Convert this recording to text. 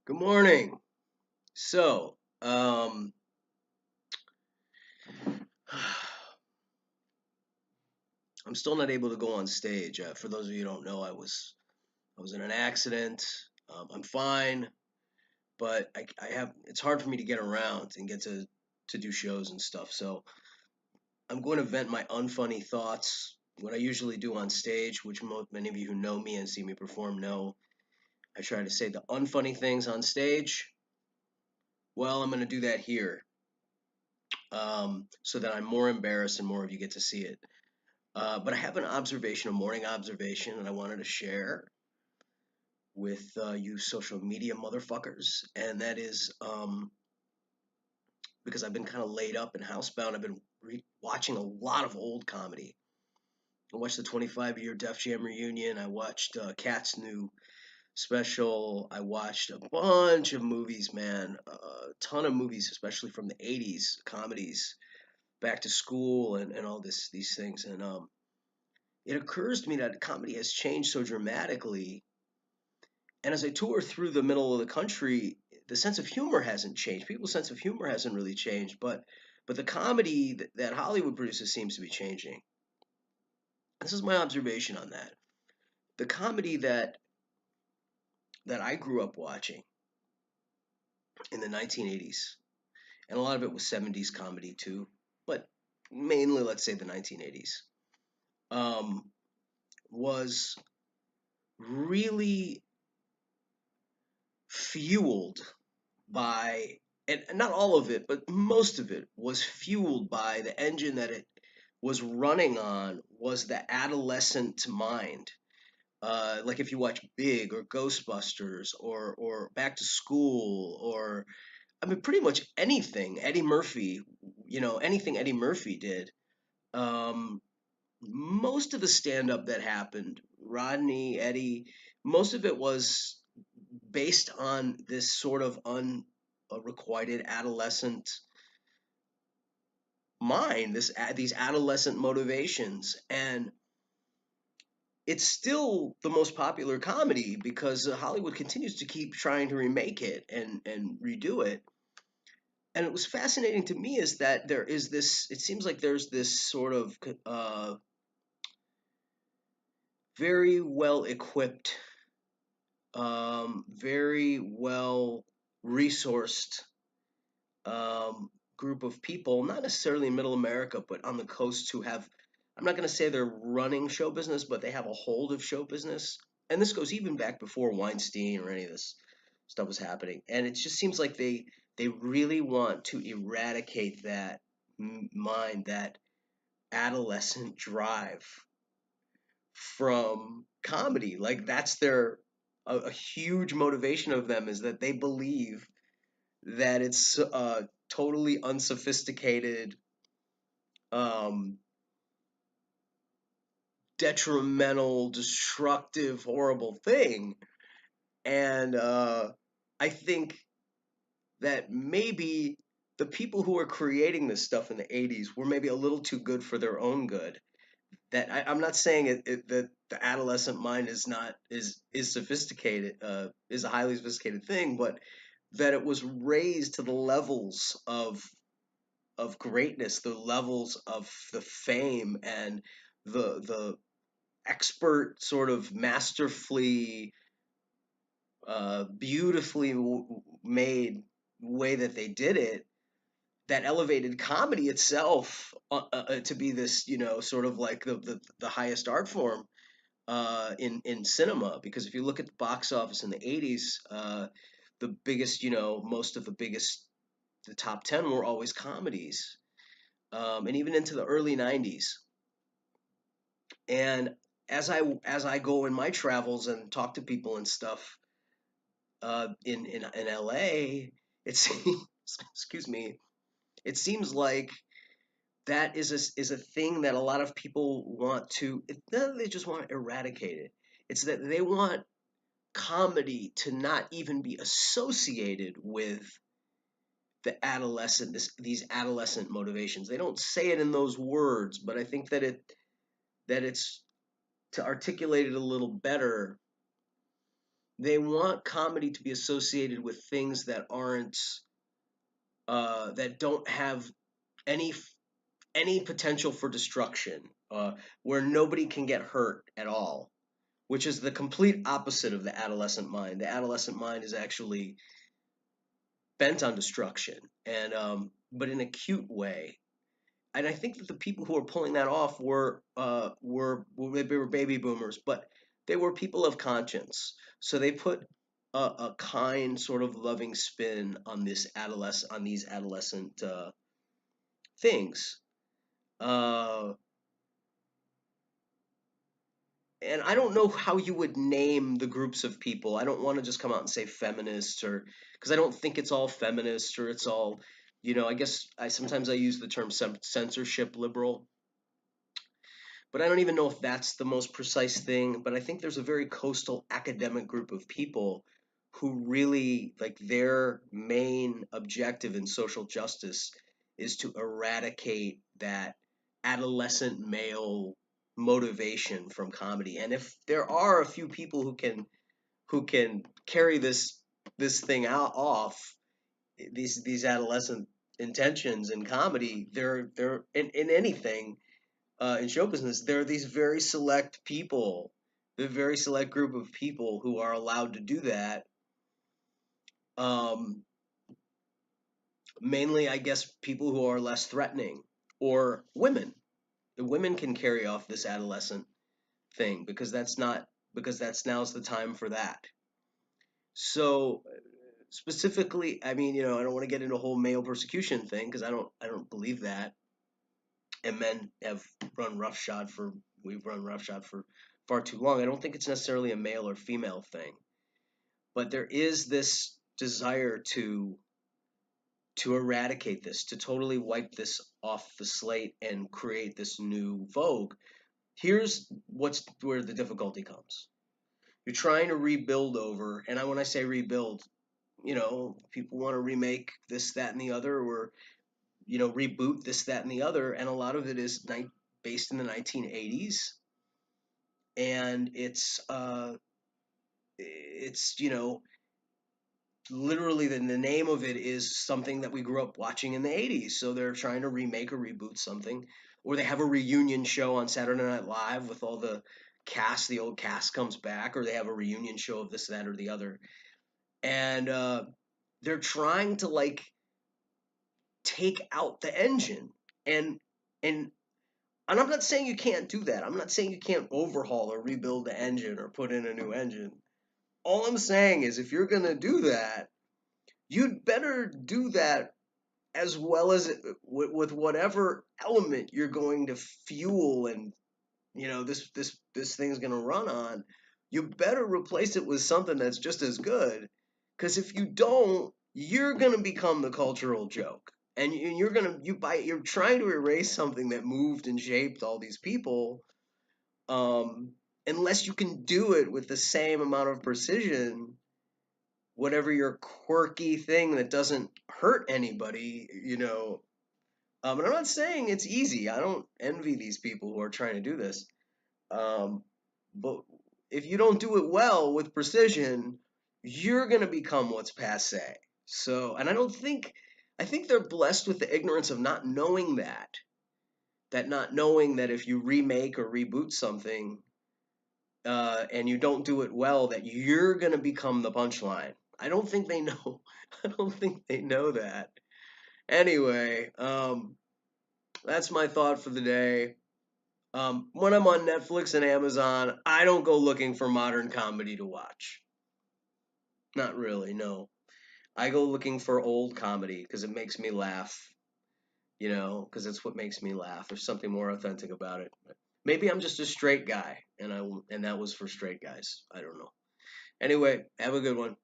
Good morning. So, um, I'm still not able to go on stage. For those of you who don't know, I was in an accident. I'm fine, but I have it's hard for me to get around and get to do shows and stuff. So I'm going to vent my unfunny thoughts. What I usually do on stage, which many of you who know me and see me perform know, I try to say the unfunny things on stage. Well, I'm going to do that here, so that I'm more embarrassed and more of you get to see it. But I have an observation, a morning observation, that I wanted to share with you social media motherfuckers. And that is because I've been kind of laid up and housebound. I've been watching a lot of old comedy. I watched the 25-year Def Jam reunion. I watched Cat's new special. I watched a bunch of movies, man. A ton of movies, especially from the 80s, comedies, Back to School, and all these things. And it occurs to me that comedy has changed so dramatically. And as I tour through the middle of the country, the sense of humor hasn't changed. People's sense of humor hasn't really changed, but the comedy that Hollywood produces seems to be changing. This is my observation on that. The comedy that I grew up watching in the 1980s, and a lot of it was 70s comedy too, but mainly let's say the 1980s, um, was really fueled by, and not all of it, but most of it was fueled by the engine that it was running on was the adolescent mind. Like if you watch Big or Ghostbusters or Back to School or I mean pretty much anything Eddie Murphy, anything Eddie Murphy did. Um, Most of the stand up that happened, Rodney, Eddie, most of it was based on this sort of unrequited adolescent mind, these adolescent motivations, and it's still the most popular comedy because Hollywood continues to keep trying to remake it and redo it. And it was fascinating to me is that there is this. It seems like there's this sort of very well equipped, very well resourced um, group of people, not necessarily in Middle America, but on the coast who have, I'm not going to say they're running show business, but they have a hold of show business. And this goes even back before Weinstein or any of this stuff was happening. And it just seems like they really want to eradicate that mind, that adolescent drive from comedy. Like that's a huge motivation of them is that they believe that it's totally unsophisticated, um, detrimental, destructive, horrible thing. And I think that maybe the people who were creating this stuff in the 80s were maybe a little too good for their own good. That I'm not saying that the adolescent mind is sophisticated, is a highly sophisticated thing, but that it was raised to the levels of greatness, the levels of the fame and the expert sort of masterfully, beautifully made way that they did it, that elevated comedy itself to be this, sort of like the highest art form in cinema. Because if you look at the box office in the 80s, the biggest, most of the biggest, the top 10 were always comedies, and even into the early 90s. And as I go in my travels and talk to people and stuff in LA, it seems excuse me, it seems like that is a thing that a lot of people want to. Not that they just want to eradicate it. It's that they want comedy to not even be associated with these adolescent motivations. They don't say it in those words, but I think that it's to articulate it a little better. they want comedy to be associated with things that aren't that don't have any any potential for destruction, where nobody can get hurt at all, which is the complete opposite of the adolescent mind. The adolescent mind is actually bent on destruction, and but in a cute way. And I think that the people who were pulling that off were baby boomers, but they were people of conscience. So they put a kind, sort of loving spin on these adolescent things. Uh, and I don't know how you would name the groups of people. I don't want to just come out and say feminists, or because I don't think it's all feminist or it's all, I guess I sometimes I use the term censorship liberal, but I don't even know if that's the most precise thing. But I think there's a very coastal academic group of people who really, like, their main objective in social justice is to eradicate that adolescent male motivation from comedy. And if there are a few people who can carry this thing out off, these adolescent intentions in comedy, they're in anything, in show business, there are these very select people, the very select group of people who are allowed to do that. Um, Mainly, I guess, people who are less threatening, or women. The women can carry off this adolescent thing because that's now's the time for that. So specifically, I mean, I don't want to get into a whole male persecution thing because I don't believe that. And men have run roughshod for we've run roughshod for far too long. I don't think it's necessarily a male or female thing, but there is this desire to eradicate this, to totally wipe this off the slate and create this new vogue. Here's what's where the difficulty comes. You're trying to rebuild over, and when I say rebuild, people want to remake this, that, and the other, or reboot this, that, and the other, and a lot of it is based in the 1980s, and it's literally the name of it is something that we grew up watching in the 80s. So they're trying to remake or reboot something, or they have a reunion show on Saturday Night Live with all the old cast comes back, or they have a reunion show of this, that, or the other, and they're trying to, like, take out the engine, and and and I'm not saying you can't do that. I'm not saying you can't overhaul or rebuild the engine or put in a new engine. All I'm saying is, if you're gonna do that, you'd better do that as well as with whatever element you're going to fuel, and this thing's going to run on. You better replace it with something that's just as good, because if you don't, you're going to become the cultural joke, and you're trying to erase something that moved and shaped all these people. um Unless you can do it with the same amount of precision, whatever your quirky thing that doesn't hurt anybody, and I'm not saying it's easy. I don't envy these people who are trying to do this. Um, but if you don't do it well with precision, you're going to become what's passe. So, and I think they're blessed with the ignorance of not knowing that not knowing that if you remake or reboot something, and you don't do it well, that you're going to become the punchline. I don't think they know. I don't think they know that. Anyway, that's my thought for the day. When I'm on Netflix and Amazon, I don't go looking for modern comedy to watch. Not really, no. I go looking for old comedy because it makes me laugh, because it's what makes me laugh. There's something more authentic about it. Maybe I'm just a straight guy, and that was for straight guys. I don't know. Anyway, have a good one.